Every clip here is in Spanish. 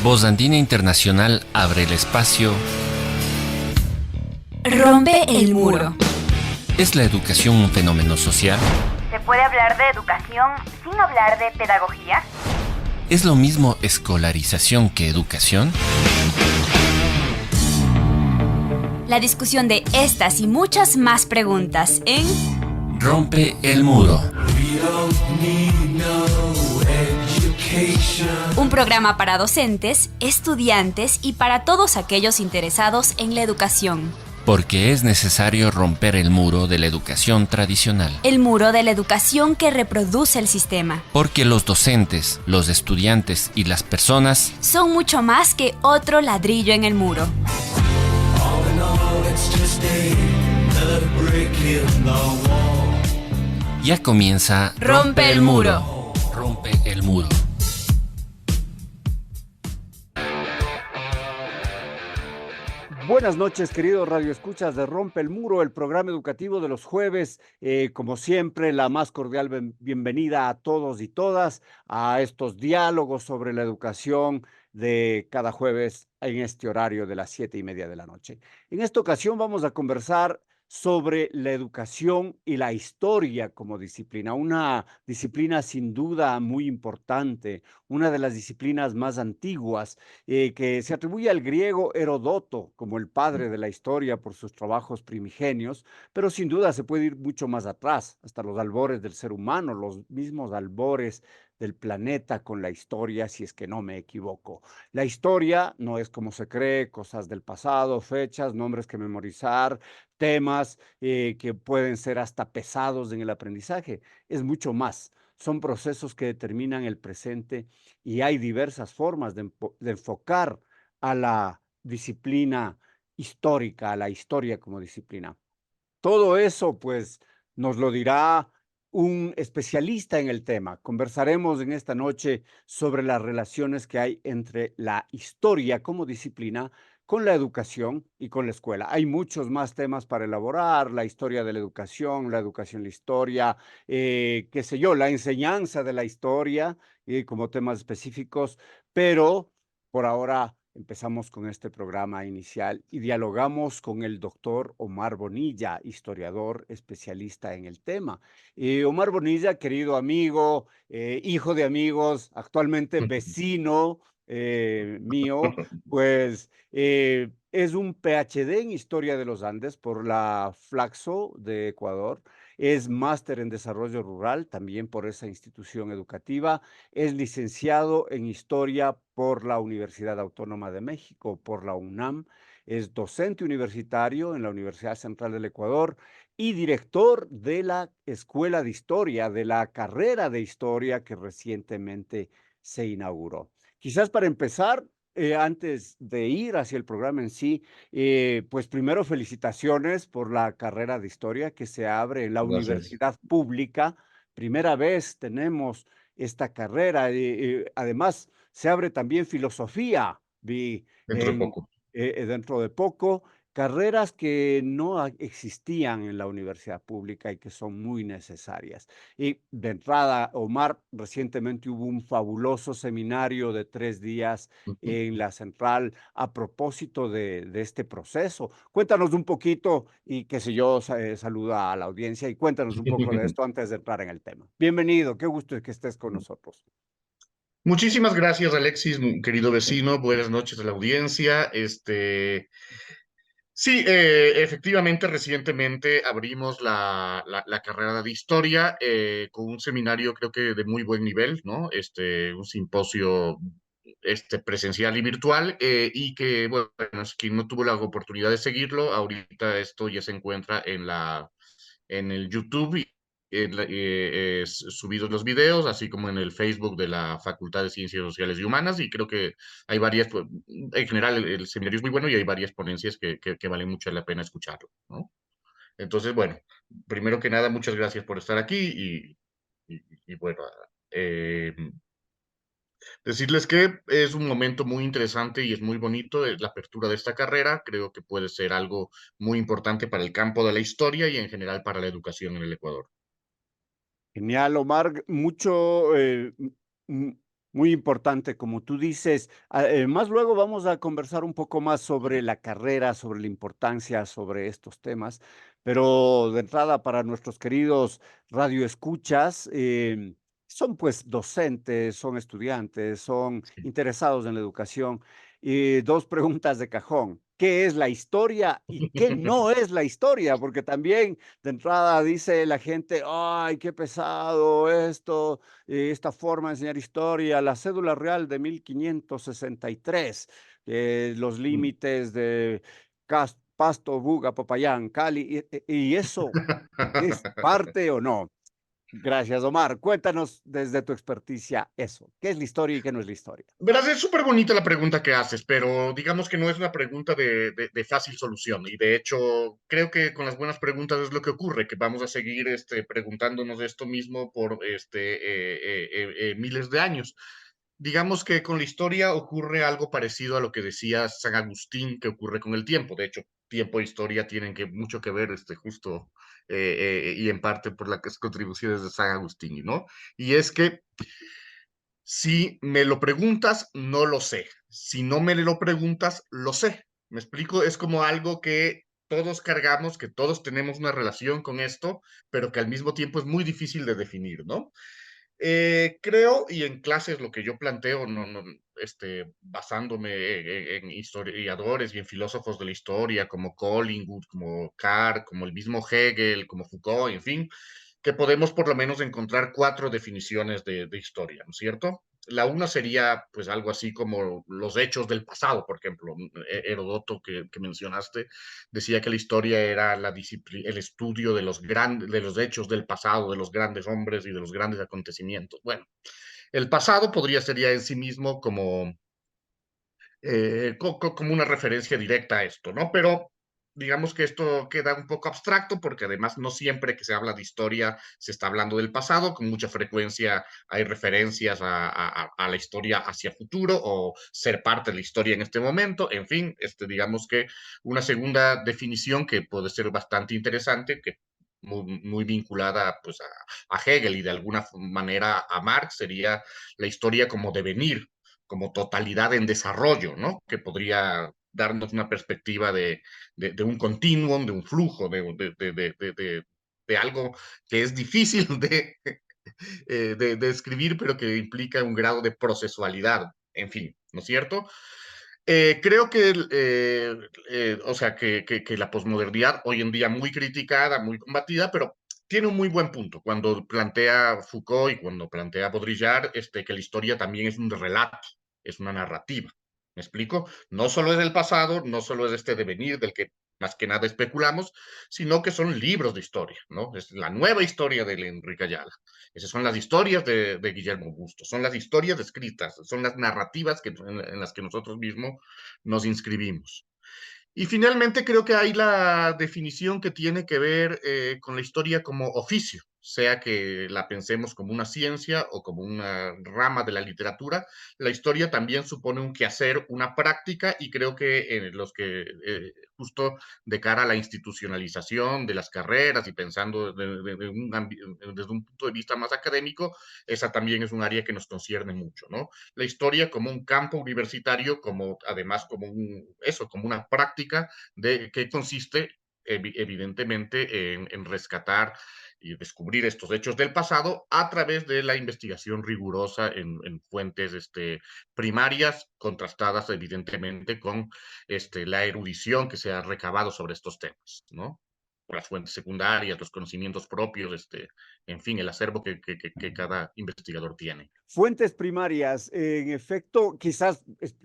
Voz Andina Internacional abre el espacio. Rompe el muro. ¿Es la educación un fenómeno social? ¿Se puede hablar de educación sin hablar de pedagogía? ¿Es lo mismo escolarización que educación? La discusión de estas y muchas más preguntas en Rompe el muro. un programa para docentes, estudiantes y para todos aquellos interesados en la educación. Porque es necesario romper el muro de la educación tradicional. El muro de la educación que reproduce el sistema. Porque los docentes, los estudiantes y las personas Son mucho más que otro ladrillo en el muro. ya comienza Rompe el muro. Rompe el muro. Buenas noches, queridos radioescuchas de Rompe el Muro, el programa educativo de los jueves. Como siempre, la más cordial bienvenida a todos y todas a estos diálogos sobre la educación de cada jueves en este horario de las 7:30 de la noche. En esta ocasión vamos a conversar sobre la educación y la historia como disciplina, una disciplina sin duda muy importante, una de las disciplinas más antiguas que se atribuye al griego Herodoto como el padre de la historia por sus trabajos primigenios, pero sin duda se puede ir mucho más atrás, hasta los albores del ser humano, los mismos albores del planeta con la historia, si es que no me equivoco. La historia no es como se cree, cosas del pasado, fechas, nombres que memorizar, temas que pueden ser hasta pesados en el aprendizaje. Es mucho más. Son procesos que determinan el presente y hay diversas formas de enfocar a la disciplina histórica, a la historia como disciplina. Todo eso, pues, nos lo dirá un especialista en el tema. Conversaremos en esta noche sobre las relaciones que hay entre la historia como disciplina con la educación y con la escuela. Hay muchos más temas para elaborar, la historia de la educación, la historia, qué sé yo, la enseñanza de la historia como temas específicos, pero por ahora empezamos con este programa inicial y dialogamos con el doctor Omar Bonilla, historiador especialista en el tema. Omar Bonilla, querido amigo, hijo de amigos, actualmente vecino mío, pues es un PhD en Historia de los Andes por la Flaxo de Ecuador. Es máster en Desarrollo Rural, también por esa institución educativa. Es licenciado en Historia por la Universidad Autónoma de México, por la UNAM. Es docente universitario en la Universidad Central del Ecuador y director de la Escuela de Historia, de la carrera de Historia que recientemente se inauguró. Quizás para empezar, antes de ir hacia el programa en sí, pues primero felicitaciones por la carrera de Historia que se abre en la Gracias. universidad pública. Primera vez tenemos esta carrera. Además, se abre también filosofía, vi Dentro de poco. dentro de poco, carreras que no existían en la universidad pública y que son muy necesarias. Y de entrada, Omar, recientemente hubo un fabuloso seminario de 3 días Ujú. en la central a propósito de este proceso. Cuéntanos un poquito y qué sé yo, saluda a la audiencia y cuéntanos un poco de esto antes de entrar en el tema. Bienvenido, qué gusto que estés con nosotros. Muchísimas gracias, Alexis, querido vecino. Buenas noches a la audiencia. Sí, efectivamente, recientemente abrimos la carrera de historia con un seminario, creo que de muy buen nivel, ¿no? Un simposio presencial y virtual, y que, bueno, es quien no tuvo la oportunidad de seguirlo, ahorita esto ya se encuentra en el YouTube, subidos los videos, así como en el Facebook de la Facultad de Ciencias Sociales y Humanas, y creo que hay varias, pues, en general el seminario es muy bueno y hay varias ponencias que valen mucho la pena escucharlo, ¿no? Entonces, bueno, primero que nada, muchas gracias por estar aquí y bueno, eh, decirles que es un momento muy interesante y es muy bonito la apertura de esta carrera. Creo que puede ser algo muy importante para el campo de la historia y en general para la educación en el Ecuador. Genial, Omar. Mucho Muy importante, como tú dices. Más luego vamos a conversar un poco más sobre la carrera, sobre la importancia, sobre estos temas, pero de entrada para nuestros queridos radioescuchas, son pues docentes, son estudiantes, son Sí. interesados en la educación. Y dos preguntas de cajón. ¿Qué es la historia y qué no es la historia? Porque también de entrada dice la gente, ay, qué pesado esto, esta forma de enseñar historia, la cédula real de 1563, los Mm. límites de Pasto, Buga, Popayán, Cali, y eso es parte o no. Gracias, Omar. Cuéntanos desde tu experticia eso. ¿Qué es la historia y qué no es la historia? Verás, es súper bonita la pregunta que haces, pero digamos que no es una pregunta de fácil solución. Y de hecho, creo que con las buenas preguntas es lo que ocurre, que vamos a seguir preguntándonos esto mismo por miles de años. Digamos que con la historia ocurre algo parecido a lo que decía San Agustín, que ocurre con el tiempo. De hecho, tiempo e historia tienen mucho que ver, justo, y en parte por las contribuciones de San Agustín, ¿no? Y es que si me lo preguntas, no lo sé. Si no me lo preguntas, lo sé. ¿Me explico? Es como algo que todos cargamos, que todos tenemos una relación con esto, pero que al mismo tiempo es muy difícil de definir, ¿no? Creo, y en clases lo que yo planteo, basándome en historiadores y en filósofos de la historia, como Collingwood, como Carr, como el mismo Hegel, como Foucault, en fin, que podemos por lo menos encontrar cuatro definiciones de historia, ¿no es cierto? La una sería, pues, algo así como los hechos del pasado, por ejemplo. Herodoto, que mencionaste, decía que la historia era el estudio de de los hechos del pasado, de los grandes hombres y de los grandes acontecimientos. Bueno, el pasado podría ser ya en sí mismo como una referencia directa a esto, ¿no? Pero digamos que esto queda un poco abstracto porque además no siempre que se habla de historia se está hablando del pasado, con mucha frecuencia hay referencias a la historia hacia futuro o ser parte de la historia en este momento, en fin, digamos que una segunda definición que puede ser bastante interesante, que muy vinculada pues a Hegel y de alguna manera a Marx, sería la historia como devenir, como totalidad en desarrollo, ¿no? Que podría darnos una perspectiva de un continuum, de un flujo, de algo que es difícil de escribir, pero que implica un grado de procesualidad, en fin, ¿no es cierto? Creo que, o sea, que la posmodernidad, hoy en día muy criticada, muy combatida, pero tiene un muy buen punto cuando plantea Foucault y cuando plantea Baudrillard, que la historia también es un relato, es una narrativa. ¿Me explico? No solo es el pasado, no solo es este devenir del que más que nada especulamos, sino que son libros de historia, ¿no? Es la nueva historia de Enrique Ayala. Esas son las historias de Guillermo Busto, son las historias escritas, son las narrativas en las que nosotros mismos nos inscribimos. Y finalmente creo que hay la definición que tiene que ver con la historia como oficio, sea que la pensemos como una ciencia o como una rama de la literatura, la historia también supone un quehacer, una práctica, y creo que en los que justo de cara a la institucionalización de las carreras y pensando desde un punto de vista más académico, esa también es un área que nos concierne mucho, ¿no? La historia como un campo universitario, como además como una práctica de que consiste evidentemente en rescatar y descubrir estos hechos del pasado a través de la investigación rigurosa en fuentes primarias, contrastadas evidentemente con la erudición que se ha recabado sobre estos temas, ¿no? Las fuentes secundarias, los conocimientos propios, en fin, el acervo que cada investigador tiene. Fuentes primarias, en efecto, quizás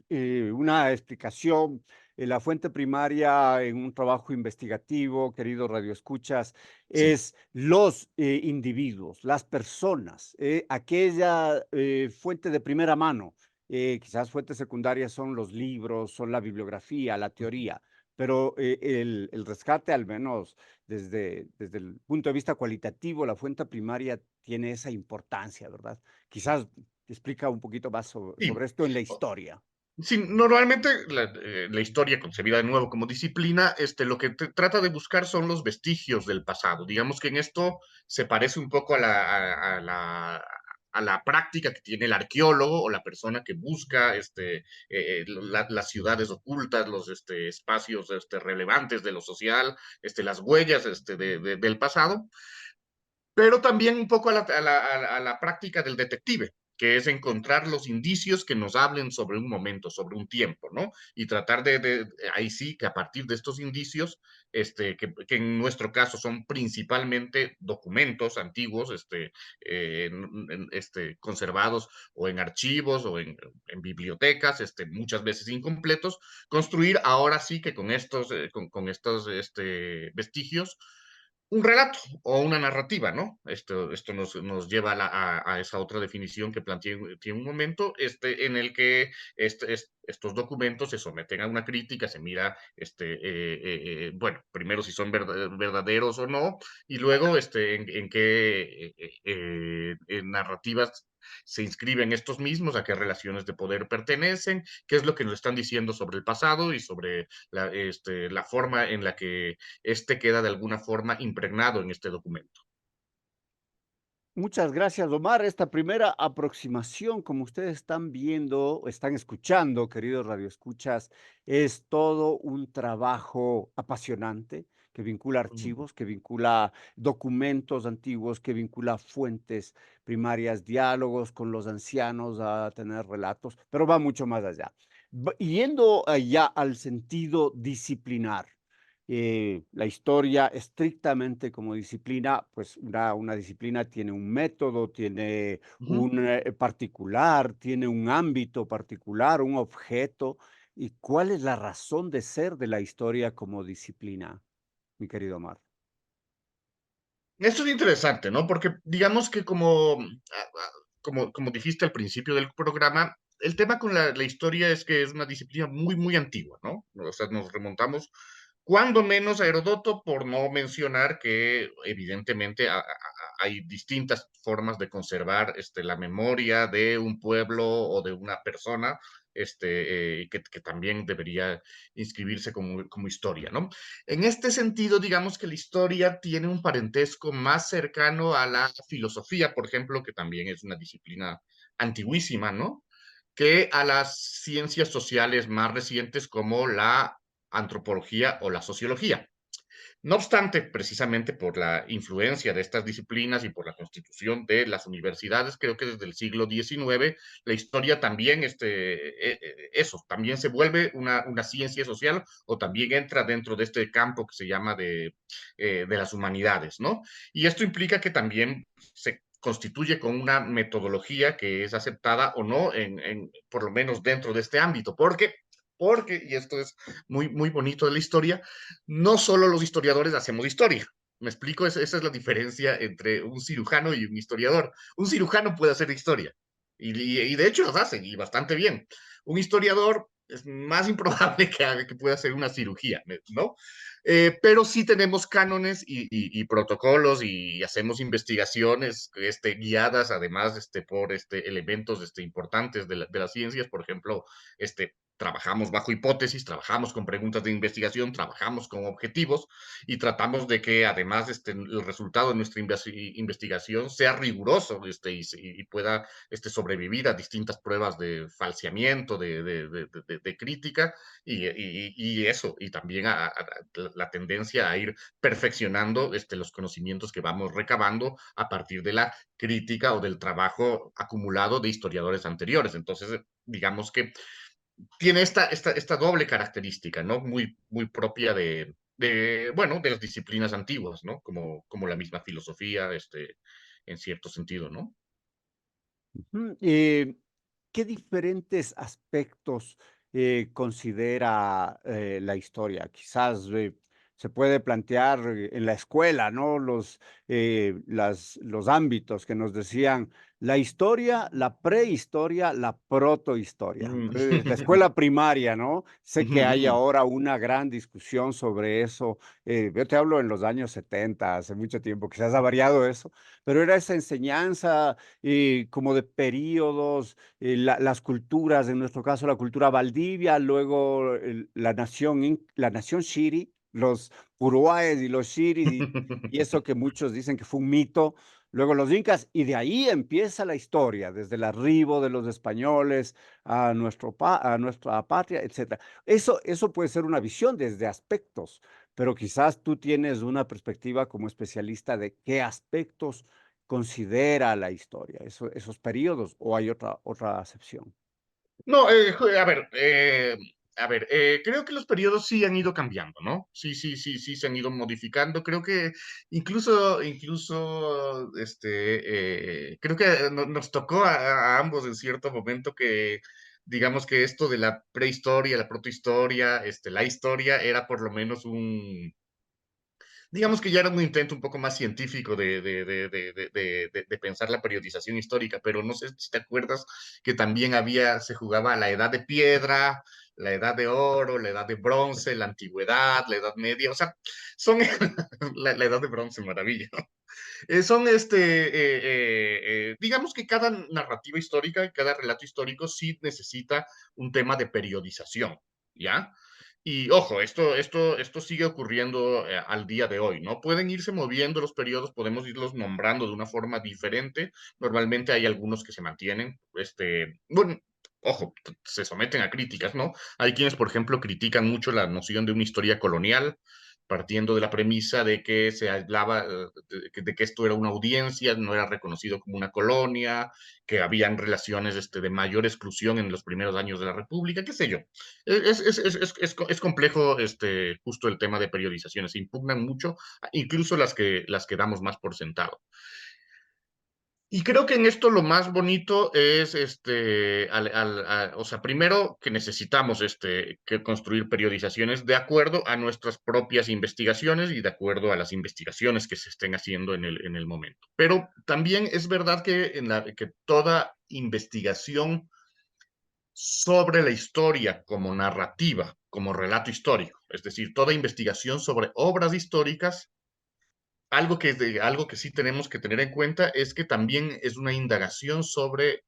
una explicación, la fuente primaria en un trabajo investigativo, queridos radioescuchas, Sí. es los individuos, las personas, aquella fuente de primera mano. Quizás fuentes secundarias son los libros, son la bibliografía, la teoría, pero el rescate, al menos desde el punto de vista cualitativo, la fuente primaria tiene esa importancia, ¿verdad? Quizás explica un poquito más sobre Sí. esto en la historia. Sí, normalmente la historia concebida de nuevo como disciplina, lo que trata de buscar son los vestigios del pasado. Digamos que en esto se parece un poco a la práctica que tiene el arqueólogo o la persona que busca las ciudades ocultas, los espacios relevantes de lo social, las huellas del pasado, pero también un poco a la práctica del detective, que es encontrar los indicios que nos hablen sobre un momento, sobre un tiempo, ¿no? Y tratar ahí sí, que a partir de estos indicios, que en nuestro caso son principalmente documentos antiguos, conservados o en archivos o en bibliotecas, muchas veces incompletos, construir ahora sí que con estos vestigios un relato o una narrativa, ¿no? Esto nos lleva a esa otra definición que planteé en un momento, en el que estos documentos se someten a una crítica, se mira, bueno, primero si son verdaderos o no, y luego en qué narrativas se inscriben estos mismos, a qué relaciones de poder pertenecen, qué es lo que nos están diciendo sobre el pasado y sobre la forma en la que queda de alguna forma impregnado en este documento. Muchas gracias, Omar. Esta primera aproximación, como ustedes están viendo, están escuchando, queridos radioescuchas, es todo un trabajo apasionante que vincula Mm. archivos, que vincula documentos antiguos, que vincula fuentes primarias, diálogos con los ancianos, a tener relatos, pero va mucho más allá. Yendo allá al sentido disciplinar, la historia estrictamente como disciplina, pues una disciplina tiene un método, tiene Ujú. un particular, tiene un ámbito particular, un objeto. ¿Y cuál es la razón de ser de la historia como disciplina, mi querido Omar? Esto es interesante, ¿no? Porque digamos que como dijiste al principio del programa, el tema con la historia es que es una disciplina muy, muy antigua, ¿no? O sea, nos remontamos cuando menos a Heródoto, por no mencionar que evidentemente hay distintas formas de conservar la memoria de un pueblo o de una persona, que también debería inscribirse como historia, ¿no? En este sentido, digamos que la historia tiene un parentesco más cercano a la filosofía, por ejemplo, que también es una disciplina antiguísima, ¿no? Que a las ciencias sociales más recientes como la antropología o la sociología. No obstante, precisamente por la influencia de estas disciplinas y por la constitución de las universidades, creo que desde el siglo XIX la historia también, eso, también se vuelve una ciencia social o también entra dentro de este campo que se llama de las humanidades, ¿no? Y esto implica que también se constituye con una metodología que es aceptada o no, por lo menos dentro de este ámbito, porque, y esto es muy, muy bonito de la historia, no solo los historiadores hacemos historia. ¿Me explico? Esa es la diferencia entre un cirujano y un historiador. Un cirujano puede hacer historia, y de hecho los hacen, y bastante bien. Un historiador es más improbable que pueda hacer una cirugía, ¿no? Pero sí tenemos cánones y protocolos y hacemos investigaciones guiadas además por elementos importantes de las ciencias, por ejemplo, trabajamos bajo hipótesis, trabajamos con preguntas de investigación, trabajamos con objetivos y tratamos de que además el resultado de nuestra investigación sea riguroso y pueda sobrevivir a distintas pruebas de falseamiento, de crítica y eso, y también a la tendencia a ir perfeccionando los conocimientos que vamos recabando a partir de la crítica o del trabajo acumulado de historiadores anteriores. Entonces, digamos que tiene esta doble característica, ¿no? Muy, muy propia bueno, de las disciplinas antiguas, ¿no? Como la misma filosofía, en cierto sentido, ¿no? Ujú. ¿Qué diferentes aspectos considera la historia? Quizás se puede plantear en la escuela, ¿no? Los ámbitos que nos decían la historia, la prehistoria, la protohistoria. Mm. La escuela primaria, ¿no? Sé Ujú, que hay ujú. ahora una gran discusión sobre eso. Yo te hablo en los años 70, hace mucho tiempo, quizás ha variado eso, pero era esa enseñanza como de periodos, las culturas, en nuestro caso la cultura Valdivia, luego la nación Shiri, los Uruguayes y los Shiris, y eso que muchos dicen que fue un mito, luego los incas, y de ahí empieza la historia, desde el arribo de los españoles a, a nuestra patria, etcétera. Eso puede ser una visión desde aspectos, pero quizás tú tienes una perspectiva como especialista de qué aspectos considera la historia, esos periodos, o hay otra acepción. No, a ver, creo que los periodos sí han ido cambiando, ¿no? Sí se han ido modificando. Creo que creo que nos tocó a ambos en cierto momento que, digamos que esto de la prehistoria, la protohistoria, la historia era por lo menos digamos que ya era un intento un poco más científico de pensar la periodización histórica, pero no sé si te acuerdas que también se jugaba a la edad de piedra, la edad de oro, la edad de bronce, la antigüedad, la edad media, o sea, son la edad de bronce, maravilla. Son digamos que cada narrativa histórica, cada relato histórico sí necesita un tema de periodización, ¿ya? Y ojo, esto sigue ocurriendo al día de hoy, ¿no? Pueden irse moviendo los periodos, podemos irlos nombrando de una forma diferente. Normalmente hay algunos que se mantienen, bueno, ojo, se someten a críticas, ¿no? Hay quienes, por ejemplo, critican mucho la noción de una historia colonial, partiendo de la premisa de que se hablaba de que esto era una audiencia, no era reconocido como una colonia, que habían relaciones de mayor exclusión en los primeros años de la República, qué sé yo. Es complejo justo el tema de periodizaciones, se impugnan mucho, incluso las que damos más por sentado. Y creo que en esto lo más bonito es, o sea, primero que necesitamos que construir periodizaciones de acuerdo a nuestras propias investigaciones y de acuerdo a las investigaciones que se estén haciendo en el momento. Pero también es verdad que, que toda investigación sobre la historia como narrativa, como relato histórico, es decir, toda investigación sobre obras históricas, algo que sí tenemos que tener en cuenta es que también es una indagación sobre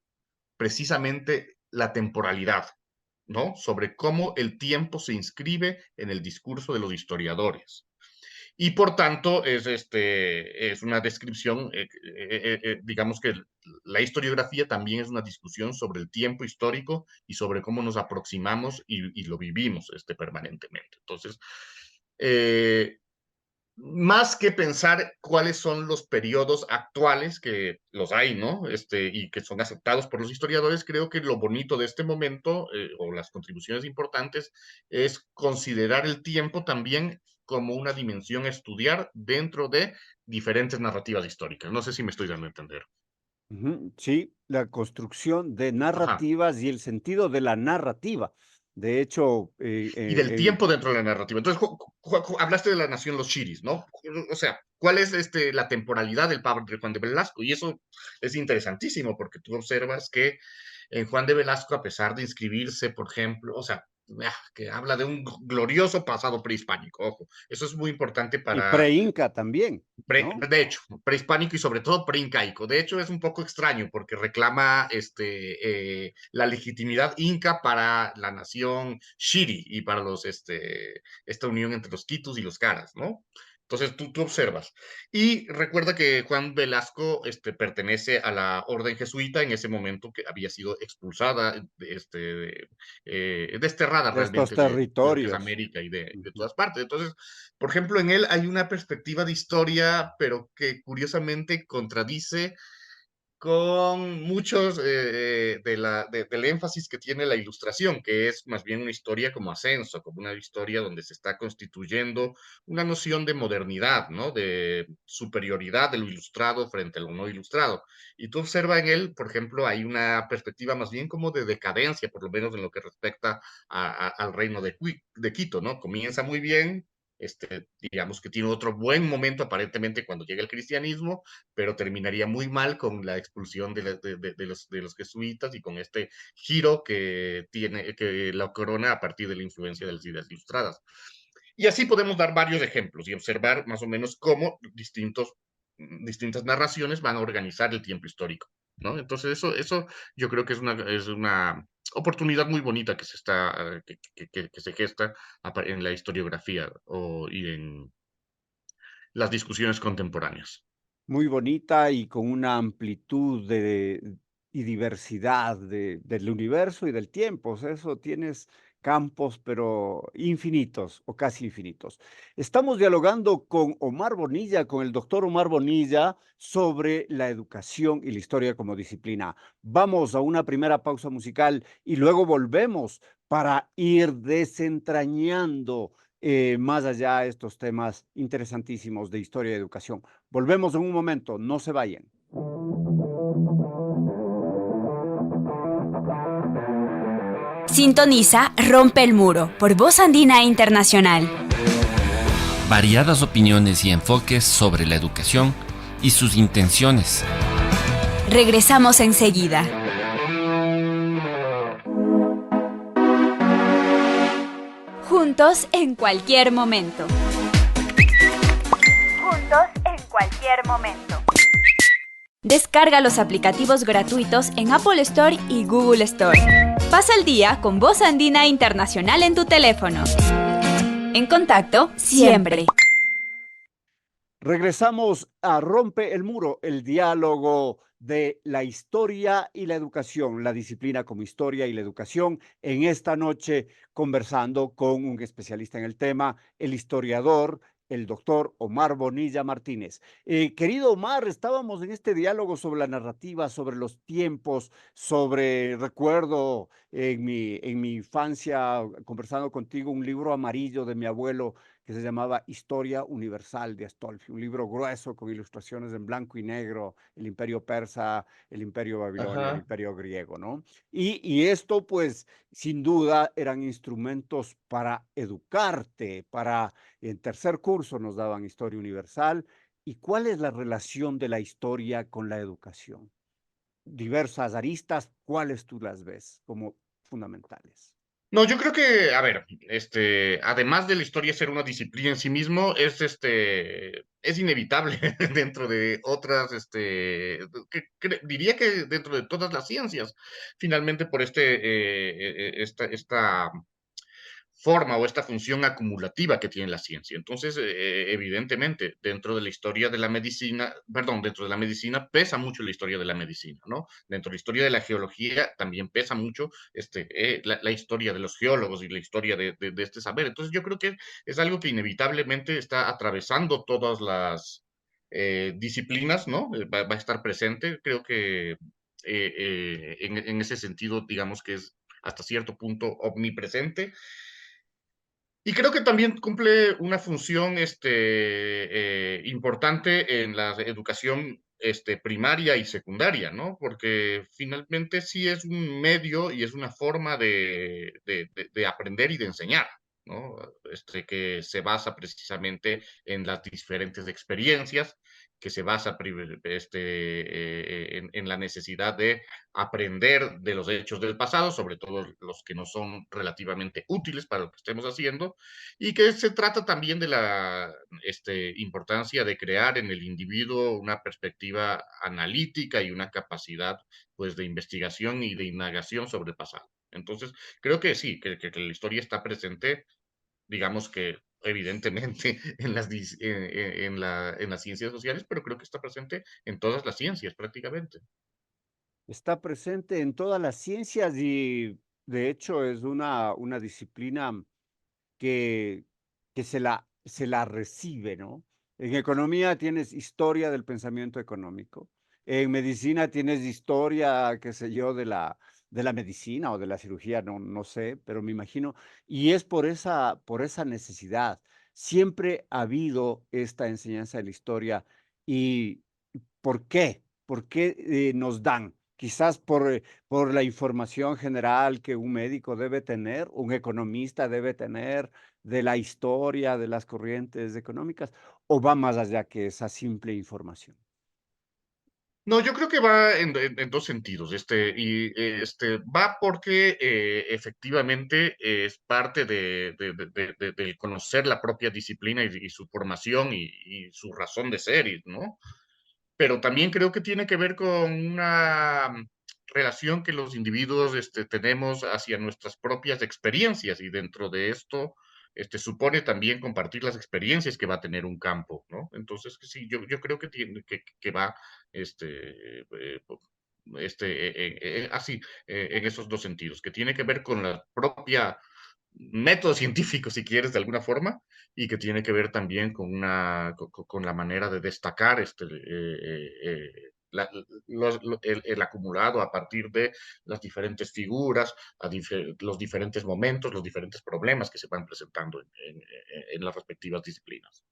precisamente la temporalidad, ¿no? Sobre cómo el tiempo se inscribe en el discurso de los historiadores. Y por tanto, es una descripción, digamos que la historiografía también es una discusión sobre el tiempo histórico y sobre cómo nos aproximamos y lo vivimos permanentemente. Entonces, eh, más que pensar cuáles son los periodos actuales, que los hay, ¿no? Y que son aceptados por los historiadores, creo que lo bonito de este momento, o las contribuciones importantes, es considerar el tiempo también como una dimensión a estudiar dentro de diferentes narrativas históricas. No sé si me estoy dando a entender. Ujú, sí, la construcción de Ajá. narrativas y el sentido de la narrativa. De hecho, Y del tiempo dentro de la narrativa. Entonces, hablaste de la nación Los Chiris, ¿no? O sea, ¿cuál es la temporalidad del padre Juan de Velasco? Y eso es interesantísimo porque tú observas que en Juan de Velasco, a pesar de inscribirse, por ejemplo, o sea, que habla de un glorioso pasado prehispánico, ojo, eso es muy importante y para, pre-inca también, ¿no? de hecho, prehispánico y sobre todo preincaico. De hecho, es un poco extraño porque reclama la legitimidad inca para la nación Shiri y para esta unión entre los quitus y los caras, ¿no? Entonces tú observas. Y recuerda que Juan Velasco pertenece a la orden jesuita en ese momento que había sido expulsada, desterrada De estos realmente de lo que es territorios. América y de Ujú. todas partes. Entonces, por ejemplo, en él hay una perspectiva de historia, pero que curiosamente contradice con muchos del énfasis que tiene la ilustración, que es más bien una historia como ascenso, como una historia donde se está constituyendo una noción de modernidad, ¿no? De superioridad de lo ilustrado frente a lo no ilustrado. Y tú observas en él, por ejemplo, hay una perspectiva más bien como de decadencia, por lo menos en lo que respecta al reino de Quito, ¿no? Comienza muy bien, digamos que tiene otro buen momento aparentemente cuando llega el cristianismo, pero terminaría muy mal con la expulsión de los jesuitas y con este giro que la corona a partir de la influencia de las ideas ilustradas. Y así podemos dar varios ejemplos y observar más o menos cómo distintas narraciones van a organizar el tiempo histórico, ¿no? Entonces eso yo creo que es una oportunidad muy bonita que se está, que se gesta en la historiografía y en las discusiones contemporáneas. muy bonita y con una amplitud y diversidad del universo y del tiempo. O sea, eso tienes campos, pero infinitos o casi infinitos. Estamos dialogando con Omar Bonilla, con el doctor Omar Bonilla, sobre la educación y la historia como disciplina. Vamos a una primera pausa musical y luego volvemos para ir desentrañando más allá estos temas interesantísimos de historia y educación. Volvemos en un momento, no se vayan. Sintoniza Rompe el Muro por Voz Andina Internacional. Variadas opiniones y enfoques sobre la educación y sus intenciones. Regresamos enseguida. Juntos en cualquier momento. Juntos en cualquier momento. Descarga los aplicativos gratuitos en Apple Store y Google Store. Pasa el día con Voz Andina Internacional en tu teléfono. En contacto siempre. Regresamos a Rompe el Muro, el diálogo de la historia y la educación, la disciplina como historia y la educación, en esta noche conversando con un especialista en el tema, el historiador, el doctor Omar Bonilla Martínez. Querido Omar, estábamos en este diálogo sobre la narrativa, sobre los tiempos, recuerdo en mi infancia, conversando contigo, un libro amarillo de mi abuelo que se llamaba Historia Universal de Astolfi, un libro grueso con ilustraciones en blanco y negro, el imperio persa, el imperio babilonio, el Ajá. imperio griego, ¿no? Y esto, pues, sin duda, eran instrumentos para educarte, en tercer curso nos daban Historia Universal. ¿Y cuál es la relación de la historia con la educación? Diversas aristas, ¿cuáles tú las ves como fundamentales? No, yo creo que, a ver, además de la historia ser una disciplina en sí mismo, es inevitable dentro de otras, diría que dentro de todas las ciencias, finalmente por esta forma o esta función acumulativa que tiene la ciencia. Entonces, evidentemente, dentro de la historia de la medicina, perdón, dentro de la medicina pesa mucho la historia de la medicina, ¿no? Dentro de la historia de la geología también pesa mucho la historia de los geólogos y la historia de este saber. Entonces, yo creo que es algo que inevitablemente está atravesando todas las disciplinas, ¿no? Va a estar presente. Creo que en ese sentido, digamos que es hasta cierto punto omnipresente. Y creo que también cumple una función, importante en la educación, primaria y secundaria, ¿no? Porque finalmente sí es un medio y es una forma de aprender y de enseñar, ¿no? Que se basa precisamente en las diferentes experiencias, que se basa en la necesidad de aprender de los hechos del pasado, sobre todo los que no son relativamente útiles para lo que estemos haciendo, y que se trata también de la importancia de crear en el individuo una perspectiva analítica y una capacidad pues de investigación y de indagación sobre el pasado. Entonces, creo que sí, que la historia está presente, digamos que evidentemente en las ciencias sociales, pero creo que está presente en todas las ciencias prácticamente. Está presente en todas las ciencias y de hecho es una disciplina que, que se la recibe, ¿no? En economía tienes historia del pensamiento económico. En medicina tienes historia, qué sé yo, de la medicina o de la cirugía, no, no sé, pero me imagino. Y es por esa necesidad. Siempre ha habido esta enseñanza de la historia. ¿Y por qué? ¿Por qué nos dan? Quizás por la información general que un médico debe tener, un economista debe tener de la historia, de las corrientes económicas, o va más allá que esa simple información. No, yo creo que va en dos sentidos. Va porque efectivamente es parte del conocer la propia disciplina y su formación y su razón de ser, ¿no? Pero también creo que tiene que ver con una relación que los individuos tenemos hacia nuestras propias experiencias y dentro de esto supone también compartir las experiencias que va a tener un campo, ¿no? Entonces, sí, yo creo que tiene, que va, así, en esos dos sentidos, que tiene que ver con la propia método científico, si quieres, de alguna forma, y que tiene que ver también con con la manera de destacar el acumulado a partir de las diferentes figuras, los diferentes momentos, los diferentes problemas que se van presentando en las respectivas disciplinas.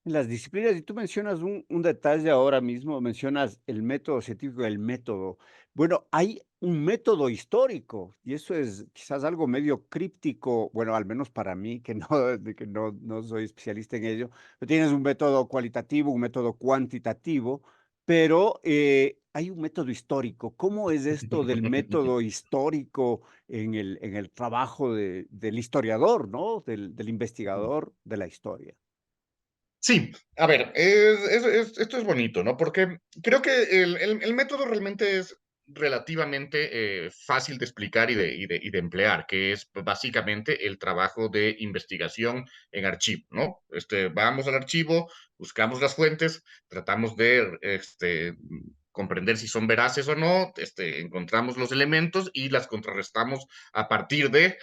Las disciplinas, y tú mencionas un detalle ahora mismo, mencionas el método científico, el método. Bueno, hay un método histórico, y eso es quizás algo medio críptico, bueno, al menos para mí, que no, de que no soy especialista en ello. Pero tienes un método cualitativo, un método cuantitativo, pero hay un método histórico. ¿Cómo es esto del método histórico en el trabajo del historiador, ¿no? Del investigador de la historia? Sí, a ver, esto es bonito, ¿no? Porque creo que el método realmente es relativamente fácil de explicar y de emplear, que es básicamente el trabajo de investigación en archivo, ¿no? Vamos al archivo, buscamos las fuentes, tratamos de comprender si son veraces o no, encontramos los elementos y las contrarrestamos a partir de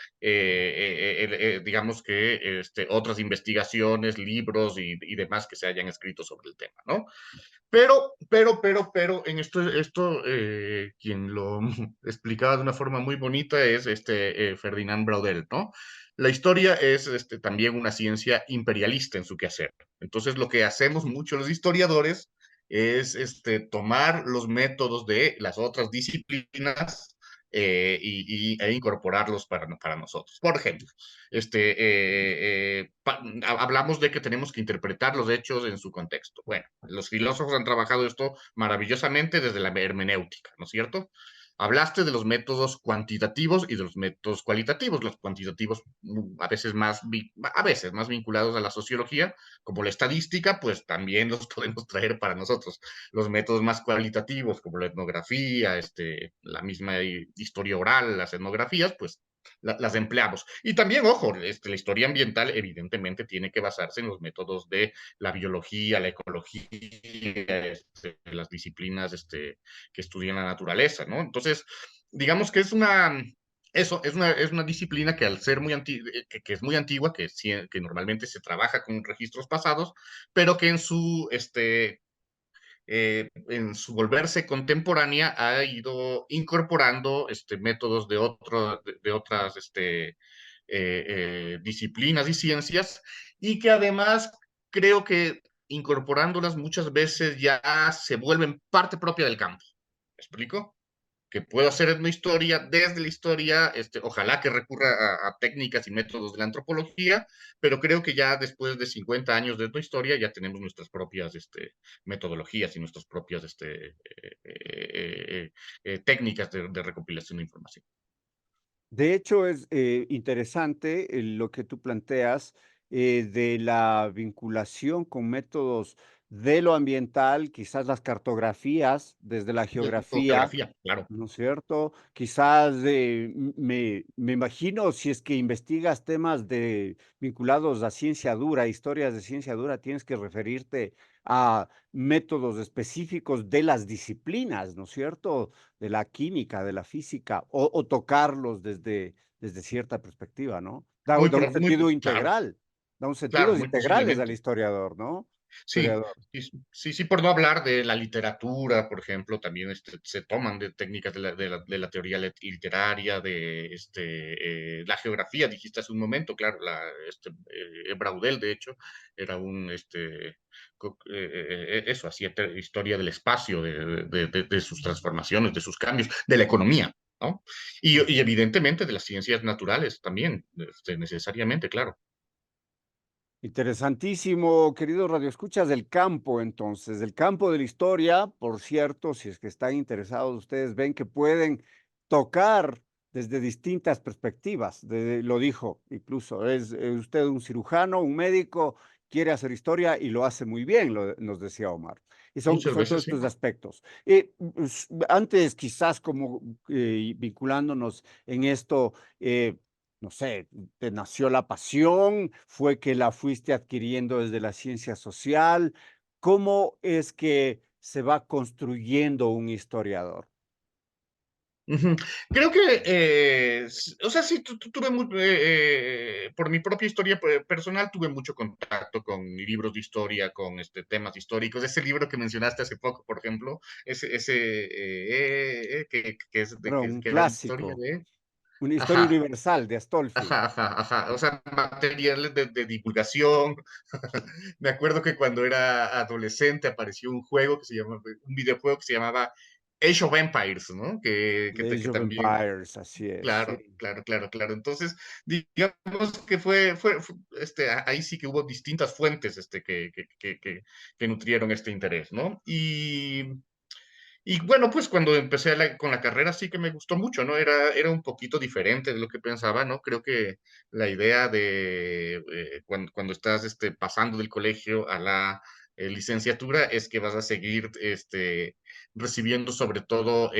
digamos que otras investigaciones, libros y demás que se hayan escrito sobre el tema, ¿no? Pero, en quien lo explicaba de una forma muy bonita es Ferdinand Braudel, ¿no? La historia es también una ciencia imperialista en su quehacer. Entonces, lo que hacemos mucho los historiadores es tomar los métodos de las otras disciplinas e incorporarlos para nosotros. Por ejemplo, hablamos de que tenemos que interpretar los hechos en su contexto. Bueno, los filósofos han trabajado esto maravillosamente desde la hermenéutica, ¿no es cierto? Hablaste de los métodos cuantitativos y de los métodos cualitativos. Los cuantitativos a veces más vinculados a la sociología, como la estadística, pues también los podemos traer para nosotros. Los métodos más cualitativos, como la etnografía, la misma historia oral, las etnografías, pues las empleamos. Y también, ojo, la historia ambiental evidentemente tiene que basarse en los métodos de la biología, la ecología, las disciplinas que estudian la naturaleza, ¿no? Entonces, digamos que es una disciplina que al ser muy que es muy antigua, que normalmente se trabaja con registros pasados, pero que en su volverse contemporánea ha ido incorporando métodos de otras disciplinas y ciencias, y que además creo que incorporándolas muchas veces ya se vuelven parte propia del campo. ¿Me explico? Que puedo hacer etnohistoria desde la historia, ojalá que recurra a técnicas y métodos de la antropología, pero creo que ya después de 50 años de etnohistoria ya tenemos nuestras propias metodologías y nuestras propias técnicas de recopilación de información. De hecho, es interesante lo que tú planteas de la vinculación con métodos de lo ambiental, quizás las cartografías desde la De geografía, fotografía, claro. ¿no es cierto? Quizás me imagino si es que investigas temas vinculados a ciencia dura, historias de ciencia dura, tienes que referirte a métodos específicos de las disciplinas, ¿no es cierto? De la química, de la física, o tocarlos desde cierta perspectiva, ¿no? Da un sentido Claro, integral, da un claro, sentidos muy integrales al posiblemente. historiador, ¿no? Sí, Historiador. sí, por no hablar de la literatura, por ejemplo, también se toman de técnicas de la teoría literaria, la geografía, dijiste hace un momento, claro, Braudel, de hecho, era eso, hacía historia del espacio, de sus transformaciones, de sus cambios, de la economía, ¿no? Y evidentemente de las ciencias naturales también, necesariamente, claro. Interesantísimo, queridos radioescuchas del campo, entonces, del campo de la historia, por cierto, si es que están interesados, ustedes ven que pueden tocar desde distintas perspectivas, lo dijo incluso, es usted un cirujano, un médico, quiere hacer historia y lo hace muy bien, nos decía Omar. Y Muchas son veces todos sí. estos aspectos. Antes, quizás como vinculándonos en esto, no sé, te nació la pasión, fue que la fuiste adquiriendo desde la ciencia social. ¿Cómo es que se va construyendo un historiador? Ujú. Creo que, o sea, sí, tuve por mi propia historia personal, tuve mucho contacto con libros de historia, con temas históricos. Ese libro que mencionaste hace poco, por ejemplo, Bueno, un que era de historia clásico, de... una historia Ajá, universal de Astolfi. ajá, ajá, ajá. O sea, materiales de divulgación. Me acuerdo que cuando era adolescente apareció un juego que se llamaba, un videojuego que se llamaba Age of Empires, ¿no? Age Que of también, Empires, así es, claro, sí. claro, claro, claro. Entonces, digamos que ahí sí que hubo distintas fuentes, que nutrieron este interés, ¿no? Y bueno, pues cuando empecé con la carrera sí que me gustó mucho, ¿no? Era un poquito diferente de lo que pensaba, ¿no? Creo que la idea de cuando estás pasando del colegio a la licenciatura es que vas a seguir recibiendo sobre todo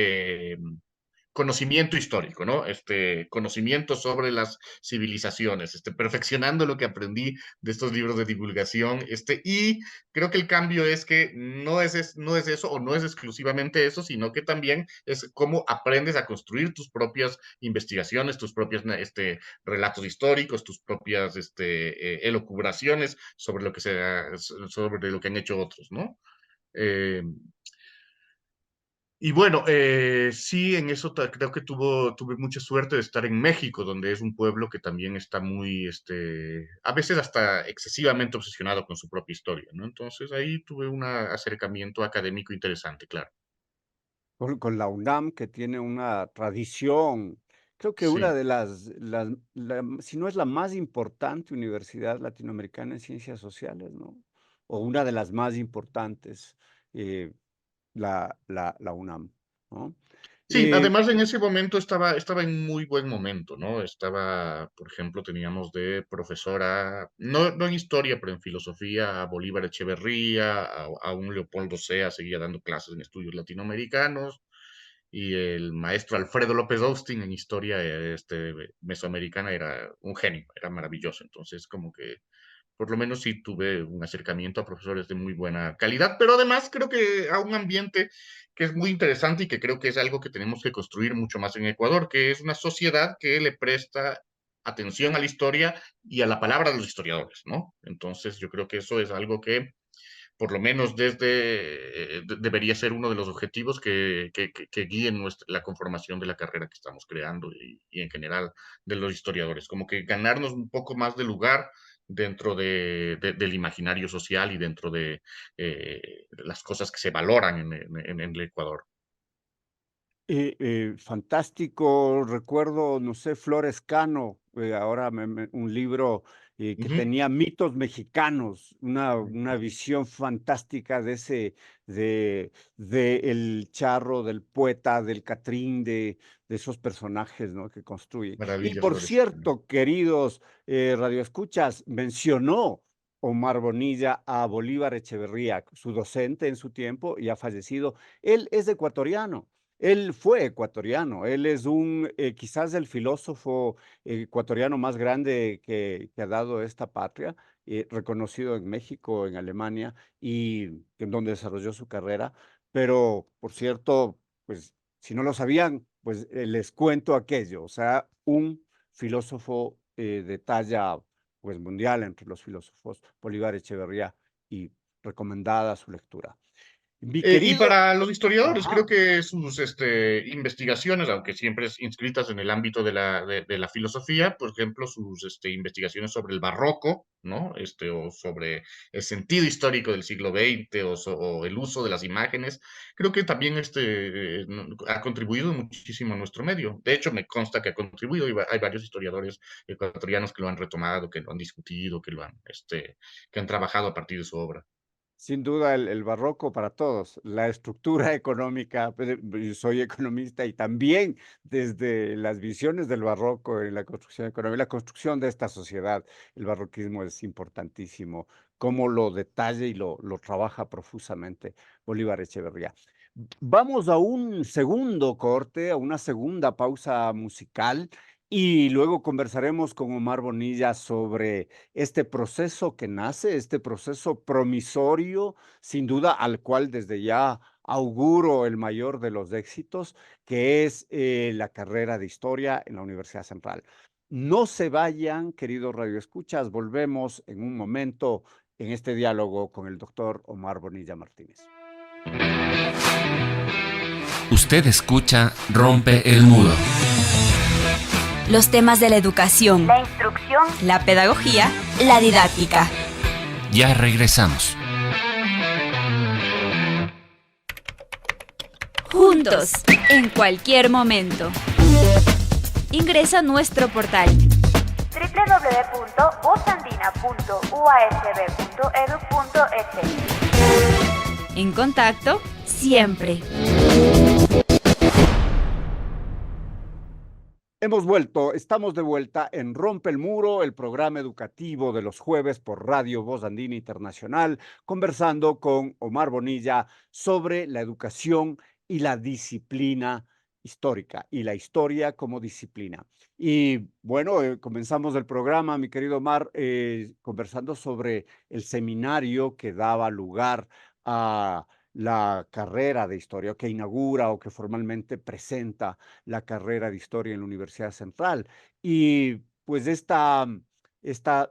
conocimiento histórico, ¿no? Conocimiento sobre las civilizaciones, perfeccionando lo que aprendí de estos libros de divulgación, y creo que el cambio es que no es eso o no es exclusivamente eso, sino que también es cómo aprendes a construir tus propias investigaciones, tus propios relatos históricos, tus propias elucubraciones sobre lo que han hecho otros, ¿no? Eh, y bueno, sí, en eso creo que tuve mucha suerte de estar en México, donde es un pueblo que también está muy, a veces hasta excesivamente obsesionado con su propia historia, ¿no? Entonces ahí tuve un acercamiento académico interesante, claro. Con la UNAM, que tiene una tradición, creo que una Sí. de si no es la más importante universidad latinoamericana en ciencias sociales, ¿no? O una de las más importantes, eh, la UNAM, ¿no? Sí, Eh, además en ese momento estaba en muy buen momento, ¿no? Por ejemplo, teníamos de profesora, no en historia, pero en filosofía, a Bolívar Echeverría, a un Leopoldo Sea, seguía dando clases en estudios latinoamericanos, y el maestro Alfredo López Austin en historia mesoamericana era un genio, era maravilloso. Entonces, como que por lo menos sí tuve un acercamiento a profesores de muy buena calidad, pero además creo que a un ambiente que es muy interesante y que creo que es algo que tenemos que construir mucho más en Ecuador, que es una sociedad que le presta atención a la historia y a la palabra de los historiadores, ¿no? Entonces yo creo que eso es algo que por lo menos debería ser uno de los objetivos que guíen la conformación de la carrera que estamos creando y en general de los historiadores, como que ganarnos un poco más de lugar dentro del imaginario social y dentro de las cosas que se valoran en el Ecuador. Fantástico, recuerdo, no sé, Flores Cano, ahora un libro que Ujú. tenía mitos mexicanos, una visión fantástica de el charro, del poeta, del Catrín, de esos personajes, ¿no? Que construye. Y Maravilla, por Flores. cierto, queridos radioescuchas, mencionó Omar Bonilla a Bolívar Echeverría, su docente en su tiempo, y ha fallecido. Él es ecuatoriano. Él fue ecuatoriano, él es quizás el filósofo ecuatoriano más grande que ha dado esta patria, reconocido en México, en Alemania, y en donde desarrolló su carrera. Pero, por cierto, pues, si no lo sabían, pues les cuento aquello, o sea, un filósofo de talla, pues, mundial entre los filósofos, Bolívar Echeverría, y recomendada su lectura. Mi Y querido, para los historiadores, creo ajá. que sus investigaciones, aunque siempre inscritas en el ámbito de la filosofía, por ejemplo, sus investigaciones sobre el barroco, ¿no? O sobre el sentido histórico del siglo XX o el uso de las imágenes, creo que también ha contribuido muchísimo a nuestro medio. De hecho, me consta que ha contribuido, y hay varios historiadores ecuatorianos que lo han retomado, que lo han discutido, que han trabajado a partir de su obra. Sin duda, el barroco para todos, la estructura económica, pues, yo soy economista y también desde las visiones del barroco en la construcción económica, la construcción de esta sociedad, el barroquismo es importantísimo, cómo lo detalla y lo trabaja profusamente Bolívar Echeverría. Vamos a un segundo corte, a una segunda pausa musical Y luego conversaremos con Omar Bonilla sobre este proceso que nace, este proceso promisorio, sin duda, al cual desde ya auguro el mayor de los éxitos, que es la carrera de historia en la Universidad Central. No se vayan, queridos radioescuchas, volvemos en un momento en este diálogo con el doctor Omar Bonilla Martínez. Usted escucha Rompe el Muro. Los temas de la educación, La instrucción, la pedagogía, la didáctica. Ya regresamos. Juntos, en cualquier momento. Ingresa a nuestro portal www.vozandina.uasb.edu.es. En contacto siempre. Estamos de vuelta en Rompe el Muro, el programa educativo de los jueves por Radio Voz Andina Internacional, conversando con Omar Bonilla sobre la educación y la disciplina histórica y la historia como disciplina. Y bueno, comenzamos el programa, mi querido Omar, conversando sobre el seminario que daba lugar a la carrera de historia, o que inaugura o que formalmente presenta la carrera de historia en la Universidad Central. Y pues esta,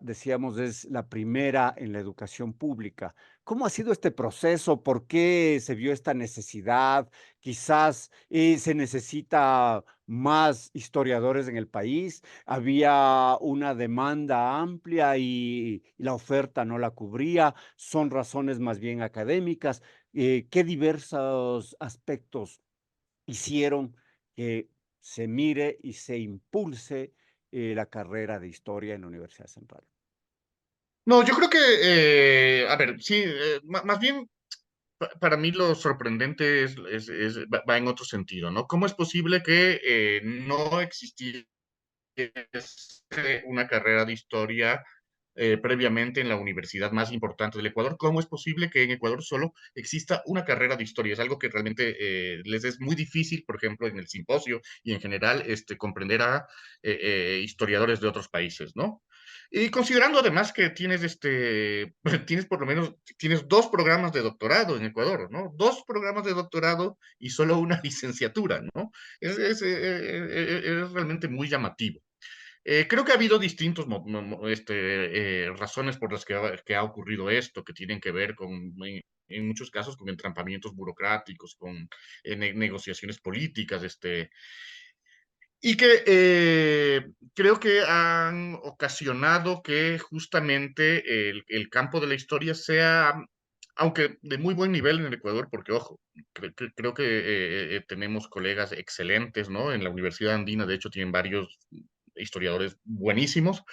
decíamos, es la primera en la educación pública. ¿Cómo ha sido este proceso? ¿Por qué se vio esta necesidad? Quizás se necesita más historiadores en el país. Había una demanda amplia y la oferta no la cubría. Son razones más bien académicas. ¿Qué diversos aspectos hicieron que se mire y se impulse la carrera de historia en la Universidad Central? No, yo creo que, a ver, sí, más bien para mí lo sorprendente va en otro sentido, ¿no? ¿Cómo es posible que no existiese una carrera de historia previamente en la universidad más importante del Ecuador? ¿Cómo es posible que en Ecuador solo exista una carrera de historia? Es algo que realmente les es muy difícil, por ejemplo, en el simposio y en general, comprender a historiadores de otros países, ¿no? Y considerando además que tienes, tienes por lo menos, tienes 2 programas de doctorado en Ecuador, ¿no? 2 programas de doctorado y solo una licenciatura, ¿no? Es realmente muy llamativo. Creo que ha habido distintos razones por las que ha ocurrido esto, que tienen que ver con, en muchos casos, con entrampamientos burocráticos, con negociaciones políticas, y que creo que han ocasionado que justamente el campo de la historia sea, aunque de muy buen nivel en el Ecuador, porque ojo, creo que tenemos colegas excelentes, ¿no? En la Universidad Andina, de hecho, tienen varios historiadores buenísimos,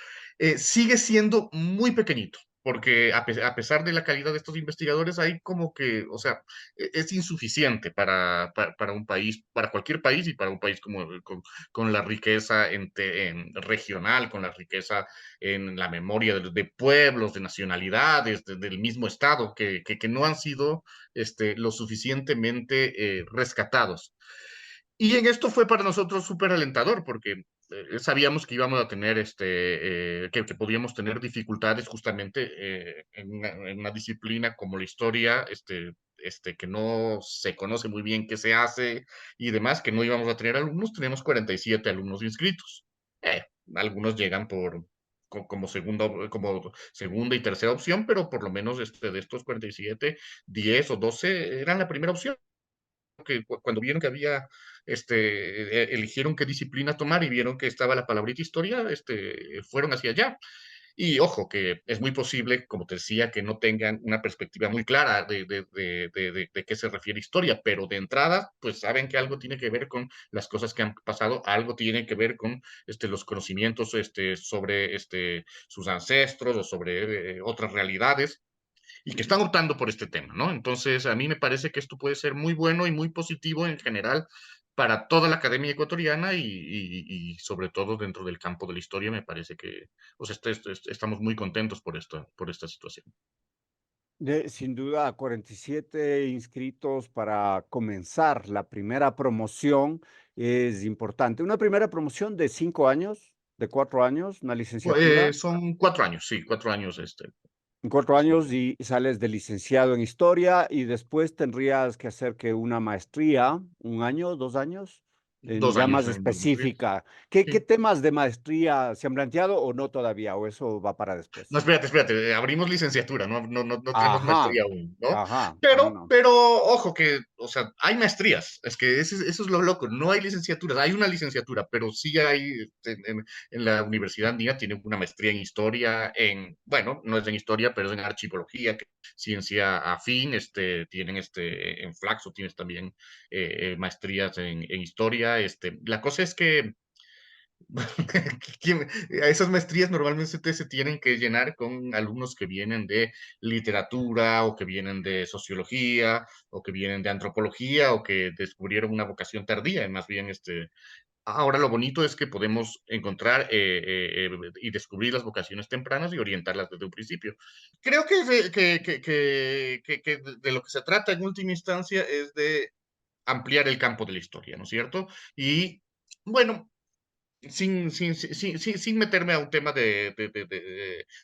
sigue siendo muy pequeñito, porque a pesar de la calidad de estos investigadores, hay como que, o sea, es insuficiente para un país, para cualquier país y para un país como, con la riqueza regional, con la riqueza en la memoria de pueblos, de nacionalidades, del mismo Estado, que no han sido lo suficientemente rescatados. Y en esto fue para nosotros súper alentador, porque sabíamos que íbamos a tener, que podíamos tener dificultades justamente en una disciplina como la historia, que no se conoce muy bien qué se hace y demás, que no íbamos a tener alumnos. Tenemos 47 alumnos inscritos. Eh, Algunos llegan como segunda y tercera opción, pero por lo menos de estos 47, 10 o 12 eran la primera opción, que cuando vieron que había, eligieron qué disciplina tomar y vieron que estaba la palabrita historia, fueron hacia allá. Y ojo, que es muy posible, como te decía, que no tengan una perspectiva muy clara de qué se refiere historia, pero de entrada, pues saben que algo tiene que ver con las cosas que han pasado, algo tiene que ver con los conocimientos sobre sus ancestros o sobre otras realidades, y que están optando por este tema, ¿no? Entonces, a mí me parece que esto puede ser muy bueno y muy positivo en general para toda la academia ecuatoriana y sobre todo dentro del campo de la historia. Me parece que, o sea, estamos muy contentos por esta situación. Sin duda, 47 inscritos para comenzar la primera promoción es importante. Una primera promoción de 5 años, de 4 años, una licenciatura. Son 4 años, sí, 4 años, En 4 años este, y sales de licenciado en historia y después tendrías que hacer que una maestría, 1 año, 2 años, en 2 años llamas en maestría. específica. ¿Qué Sí. temas de maestría se han planteado o no todavía? ¿O eso va para No, después? espérate, abrimos licenciatura, no tenemos Ajá, maestría aún, ¿no? ajá, aún Pero, no. pero ojo que, o sea, hay maestrías, es que eso es lo loco, no hay licenciaturas, hay una licenciatura, pero sí hay, en la Universidad Andina tienen una maestría en historia, bueno, no es en historia, pero es en archivología, que ciencia afín, tienen en Flaxo, tienes también maestrías en historia, la cosa es que a esas maestrías normalmente se tienen que llenar con alumnos que vienen de literatura o que vienen de sociología o que vienen de antropología o que descubrieron una vocación tardía. Más bien, ahora lo bonito es que podemos encontrar y descubrir las vocaciones tempranas y orientarlas desde un principio. Creo que de lo que se trata en última instancia es de ampliar el campo de la historia, ¿no es cierto? Y bueno, sin meterme a un tema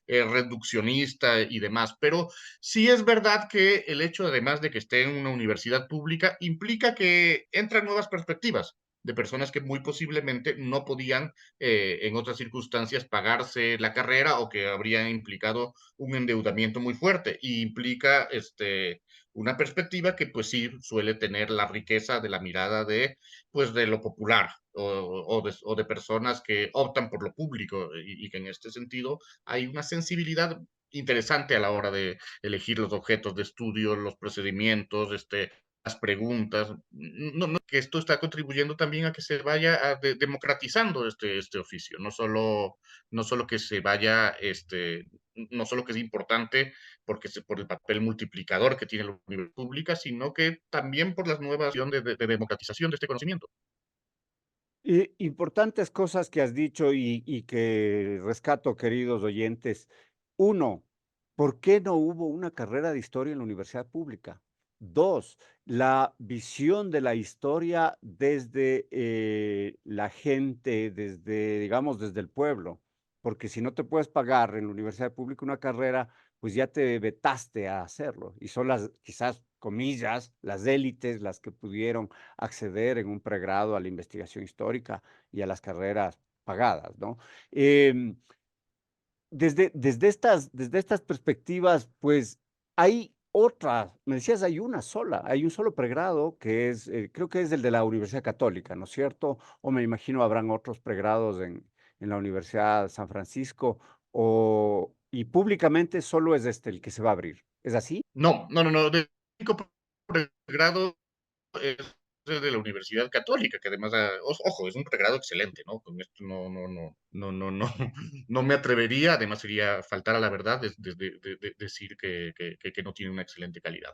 reduccionista y demás, pero sí es verdad que el hecho, además de que esté en una universidad pública, implica que entran nuevas perspectivas de personas que muy posiblemente no podían en otras circunstancias pagarse la carrera o que habría implicado un endeudamiento muy fuerte y implica una perspectiva que pues sí suele tener la riqueza de la mirada de lo popular o de personas que optan por lo público y que en este sentido hay una sensibilidad interesante a la hora de elegir los objetos de estudio, los procedimientos, las preguntas. Que esto está contribuyendo también a que se vaya democratizando este oficio, no solo que se vaya, no solo que es importante por el papel multiplicador que tiene la universidad pública, sino que también por las nuevas de democratización de este conocimiento. Importantes cosas que has dicho y que rescato, queridos oyentes. Uno, ¿por qué no hubo una carrera de historia en la universidad pública? Dos, la visión de la historia desde la gente, desde, digamos, desde el pueblo. Porque si no te puedes pagar en la universidad pública una carrera, pues ya te vetaste a hacerlo. Y son las, quizás, comillas, las élites las que pudieron acceder en un pregrado a la investigación histórica y a las carreras pagadas, ¿no? Em, desde estas perspectivas, pues hay otras, me decías, hay un solo pregrado que es, creo que es el de la Universidad Católica, ¿no es cierto? O me imagino habrán otros pregrados en la Universidad San Francisco, y públicamente solo es este el que se va a abrir. ¿Es así? No, de 5 pregrados es de la Universidad Católica, que además, ojo, es un pregrado excelente, ¿no? Con esto no me atrevería, además sería faltar a la verdad decir que no tiene una excelente calidad.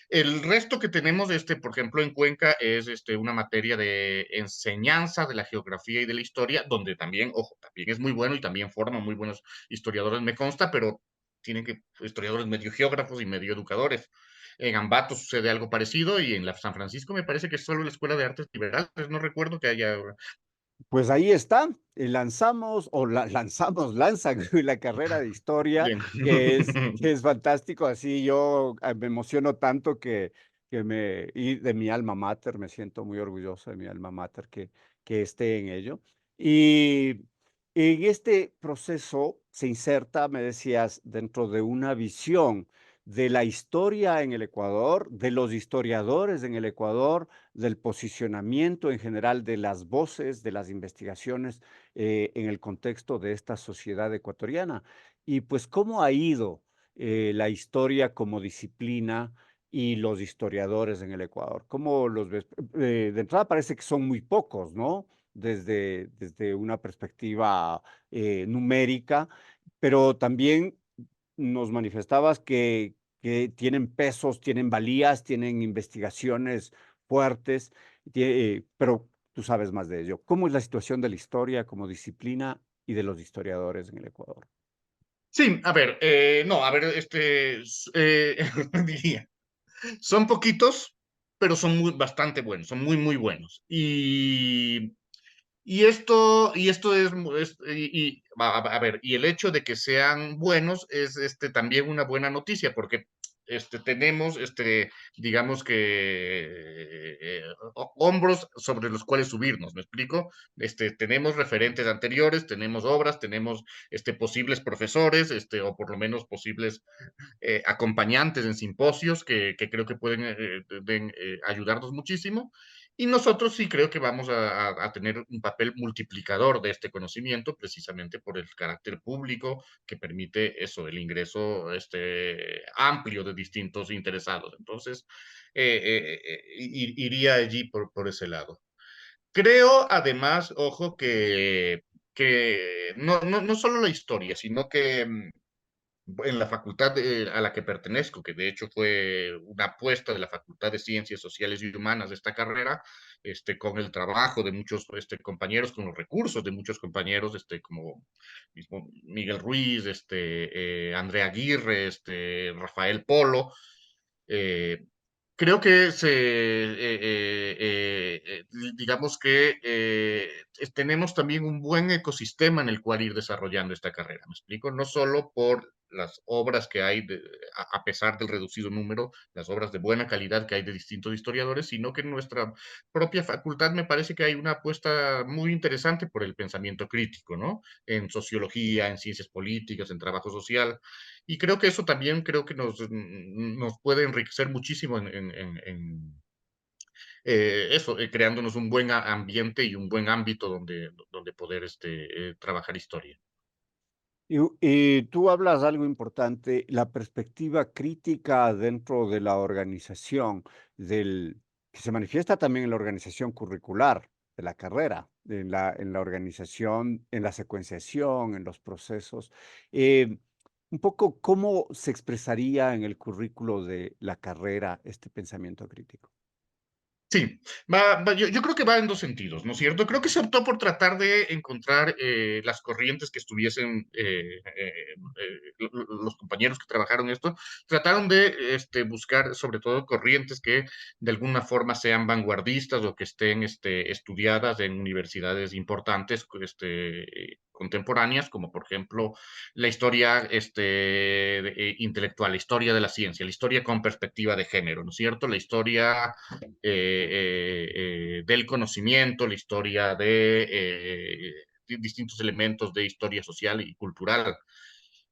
El resto que tenemos, por ejemplo, en Cuenca es una materia de enseñanza de la geografía y de la historia, donde también, ojo, también es muy bueno y también forma muy buenos historiadores, me consta, pero tienen que historiadores medio geógrafos y medio educadores. En Ambato sucede algo parecido y en la San Francisco me parece que es solo la Escuela de Artes Liberales, no recuerdo que haya. Pues ahí está, lanzamos o lanzan la carrera de historia, Bien. que es fantástico, así yo me emociono tanto y de mi alma mater, me siento muy orgulloso de mi alma mater que esté en ello. Y en este proceso se inserta, me decías, dentro de una visión de la historia en el Ecuador, de los historiadores en el Ecuador, del posicionamiento en general de las voces, de las investigaciones en el contexto de esta sociedad ecuatoriana. Y pues cómo ha ido la historia como disciplina y los historiadores en el Ecuador. ¿Cómo los ves? De entrada parece que son muy pocos, ¿no? Desde una perspectiva numérica, pero también nos manifestabas que tienen pesos, tienen valías, tienen investigaciones fuertes, pero tú sabes más de ello. ¿Cómo es la situación de la historia como disciplina y de los historiadores en el Ecuador? Sí, a ver, no, a ver, diría, son poquitos, pero son bastante buenos, son muy, muy buenos. Y esto a ver, y el hecho de que sean buenos es también una buena noticia, porque tenemos, digamos que, hombros sobre los cuales subirnos, ¿me explico? Tenemos referentes anteriores, tenemos obras, tenemos posibles profesores, o por lo menos posibles acompañantes en simposios que creo que pueden ayudarnos muchísimo. Y nosotros sí creo que vamos a tener un papel multiplicador de este conocimiento, precisamente por el carácter público que permite eso, el ingreso amplio de distintos interesados. Entonces, iría allí por ese lado. Creo, además, ojo, que no solo la historia, sino que en la facultad a la que pertenezco, que de hecho fue una apuesta de la Facultad de Ciencias Sociales y Humanas de esta carrera, con el trabajo de muchos compañeros, con los recursos de muchos compañeros, como mismo Miguel Ruiz, Andrea Aguirre, Rafael Polo, eh, creo que digamos que tenemos también un buen ecosistema en el cual ir desarrollando esta carrera, ¿me explico? No solo por las obras que hay, a pesar del reducido número, las obras de buena calidad que hay de distintos historiadores, sino que en nuestra propia facultad me parece que hay una apuesta muy interesante por el pensamiento crítico, ¿no? En sociología, en ciencias políticas, en trabajo social. Y creo que eso también creo que nos puede enriquecer muchísimo creándonos un buen ambiente y un buen ámbito donde poder trabajar historia. Y tú hablas de algo importante, la perspectiva crítica dentro de la organización, que se manifiesta también en la organización curricular de la carrera, en la organización, en la secuenciación, en los procesos. Eh, un poco, ¿cómo se expresaría en el currículo de la carrera este pensamiento crítico? Sí, yo creo que va en dos sentidos, ¿no es cierto? Creo que se optó por tratar de encontrar las corrientes que estuviesen, los compañeros que trabajaron esto, trataron de buscar sobre todo corrientes que de alguna forma sean vanguardistas o que estén estudiadas en universidades importantes contemporáneas, como por ejemplo la historia intelectual, la historia de la ciencia, la historia con perspectiva de género, ¿no es cierto? La historia del conocimiento, la historia de distintos elementos de historia social y cultural.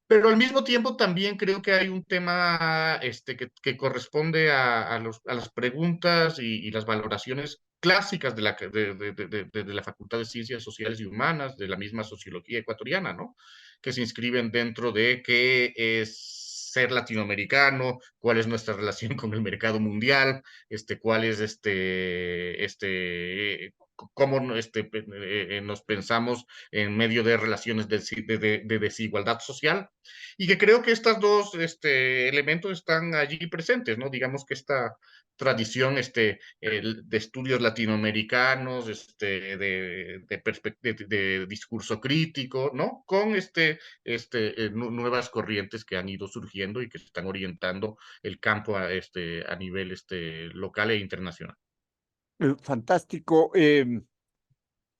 Pero al mismo tiempo también creo que hay un tema que corresponde a las preguntas y las valoraciones clásicas de la Facultad de Ciencias Sociales y Humanas, de la misma sociología ecuatoriana, ¿no? Que se inscriben dentro de qué es ser latinoamericano, cuál es nuestra relación con el mercado mundial, cuál es cómo nos pensamos en medio de relaciones de desigualdad social, y que creo que estos dos elementos están allí presentes, ¿no? Digamos que esta tradición de estudios latinoamericanos, de discurso crítico, ¿no? Con nuevas corrientes que han ido surgiendo y que están orientando el campo a nivel local e internacional. Fantástico.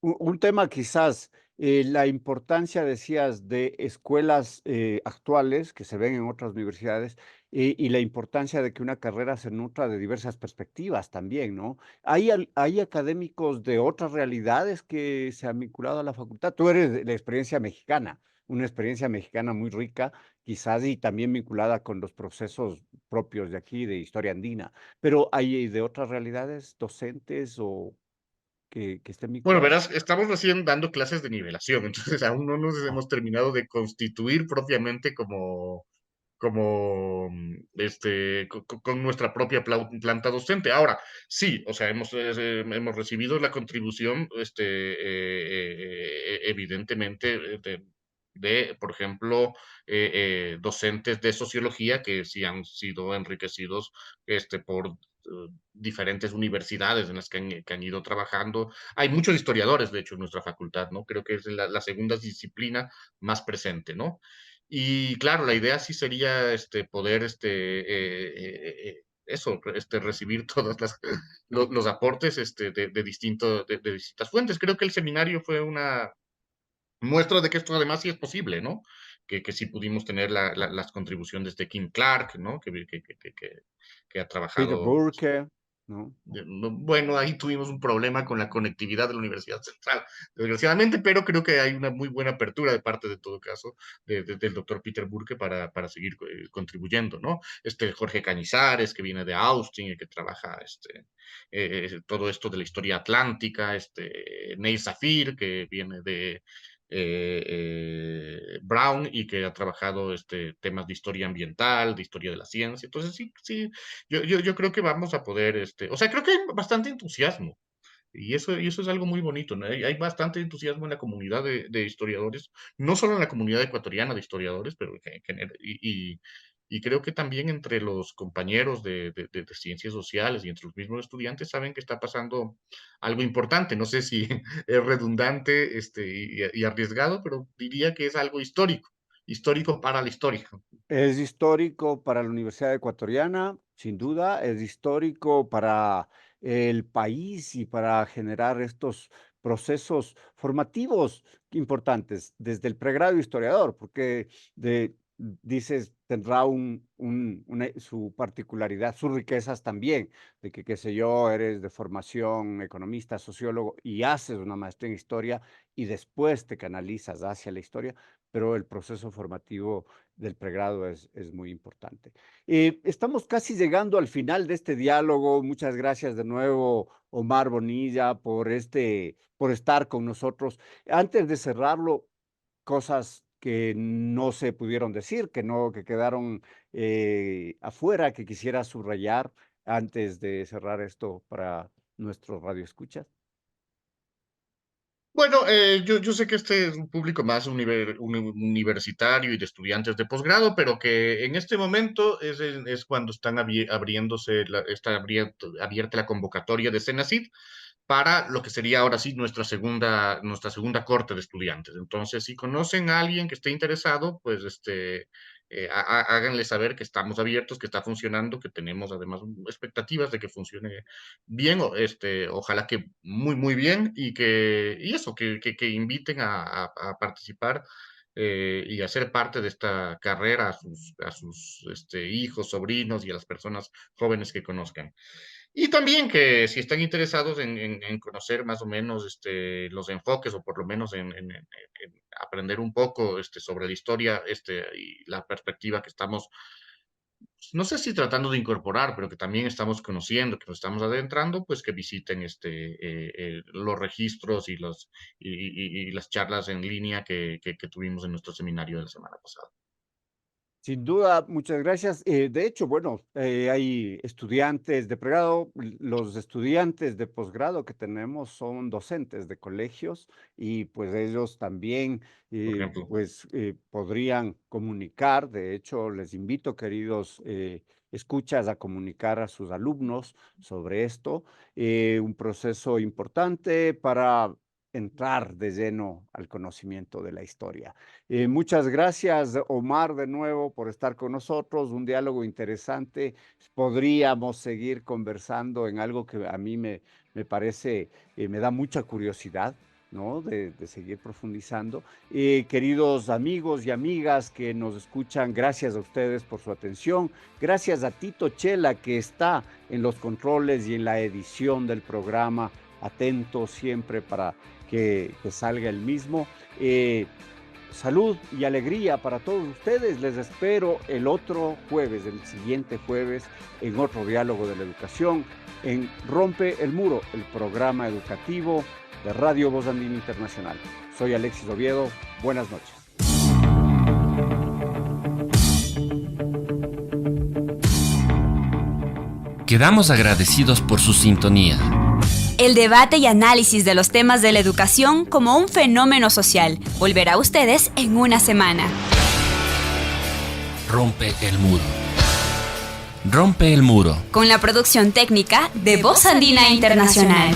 Un tema quizás, la importancia, decías, de escuelas actuales que se ven en otras universidades y la importancia de que una carrera se nutra de diversas perspectivas también, ¿no? ¿Hay académicos de otras realidades que se han vinculado a la facultad? Tú eres de la experiencia mexicana, una experiencia mexicana muy rica, quizás y también vinculada con los procesos propios de aquí, de historia andina, pero ¿hay de otras realidades docentes o que estén Bueno, vinculados? verás, estamos recién dando clases de nivelación, entonces aún no nos Ah, hemos terminado de constituir propiamente como con nuestra propia planta docente. Ahora, sí, o sea, hemos recibido la contribución, evidentemente, por ejemplo, docentes de sociología que sí han sido enriquecidos por diferentes universidades en las que han ido trabajando. Hay muchos historiadores, de hecho, en nuestra facultad, ¿no? Creo que es la segunda disciplina más presente, ¿no? Y claro, la idea sí sería poder recibir todos los aportes de distintas fuentes. Creo que el seminario fue una muestra de que esto además sí es posible, ¿no? Que sí pudimos tener las contribuciones de Kim Clark, ¿no? Que ha Peter trabajado. Burke, ¿no? Bueno, ahí tuvimos un problema con la conectividad de la Universidad Central, desgraciadamente, pero creo que hay una muy buena apertura de parte, de todo caso, del doctor Peter Burke para seguir contribuyendo, ¿no? Jorge Cañizares, que viene de Austin y que trabaja todo esto de la historia atlántica, Neil Zafir, que viene de Brown y que ha trabajado temas de historia ambiental, de historia de la ciencia. Entonces, sí, sí, yo creo que vamos a poder, o sea, creo que hay bastante entusiasmo. Y eso es algo muy bonito, ¿no? Hay bastante entusiasmo en la comunidad de historiadores, no solo en la comunidad ecuatoriana de historiadores, pero y creo que también entre los compañeros de ciencias sociales y entre los mismos estudiantes saben que está pasando algo importante. No sé si es redundante y arriesgado, pero diría que es algo histórico, histórico para la historia. Es histórico para la Universidad Ecuatoriana, sin duda, es histórico para el país y para generar estos procesos formativos importantes desde el pregrado historiador, porque dices, tendrá su particularidad, sus riquezas también, de que, qué sé yo, eres de formación economista, sociólogo y haces una maestría en historia y después te canalizas hacia la historia, pero el proceso formativo del pregrado es muy importante. Estamos casi llegando al final de este diálogo. Muchas gracias de nuevo, Omar Bonilla, por estar con nosotros. Antes de cerrarlo, cosas que no se pudieron decir, que quedaron afuera, que quisiera subrayar antes de cerrar esto para nuestros radioescuchas. Bueno, yo sé que este es un público más universitario y de estudiantes de posgrado, pero que en este momento es cuando están abriéndose, está abierta la convocatoria de CENACYT para lo que sería ahora sí nuestra segunda corte de estudiantes. Entonces, si conocen a alguien que esté interesado, pues háganle saber que estamos abiertos, que está funcionando, que tenemos además expectativas de que funcione bien, ojalá que muy, muy bien, que inviten a participar y a ser parte de esta carrera a sus hijos, sobrinos y a las personas jóvenes que conozcan. Y también que si están interesados en conocer más o menos los enfoques o por lo menos en aprender un poco sobre la historia y la perspectiva que estamos, no sé si tratando de incorporar, pero que también estamos conociendo, que nos estamos adentrando, pues que visiten los registros y las charlas en línea que tuvimos en nuestro seminario de la semana pasada. Sin duda, muchas gracias. De hecho, bueno, hay estudiantes de pregrado, los estudiantes de posgrado que tenemos son docentes de colegios y pues ellos también Por ejemplo. podrían comunicar. De hecho, les invito, queridos escuchas, a comunicar a sus alumnos sobre esto. Un proceso importante para entrar de lleno al conocimiento de la historia. Muchas gracias, Omar, de nuevo por estar con nosotros. Un diálogo interesante. Podríamos seguir conversando en algo que a mí me parece, me da mucha curiosidad, ¿no? De seguir profundizando. Queridos amigos y amigas que nos escuchan, gracias a ustedes por su atención. Gracias a Tito Chela, que está en los controles y en la edición del programa, atento siempre para que salga el mismo. Salud y alegría para todos ustedes. Les espero el otro jueves, el siguiente jueves, en otro diálogo de la educación, en Rompe el Muro, el programa educativo de Radio Voz Andina Internacional. Soy Alexis Oviedo. Buenas noches. Quedamos agradecidos por su sintonía. El debate y análisis de los temas de la educación como un fenómeno social volverá a ustedes en una semana. Rompe el muro. Rompe el muro. Con la producción técnica de Voz Andina Internacional.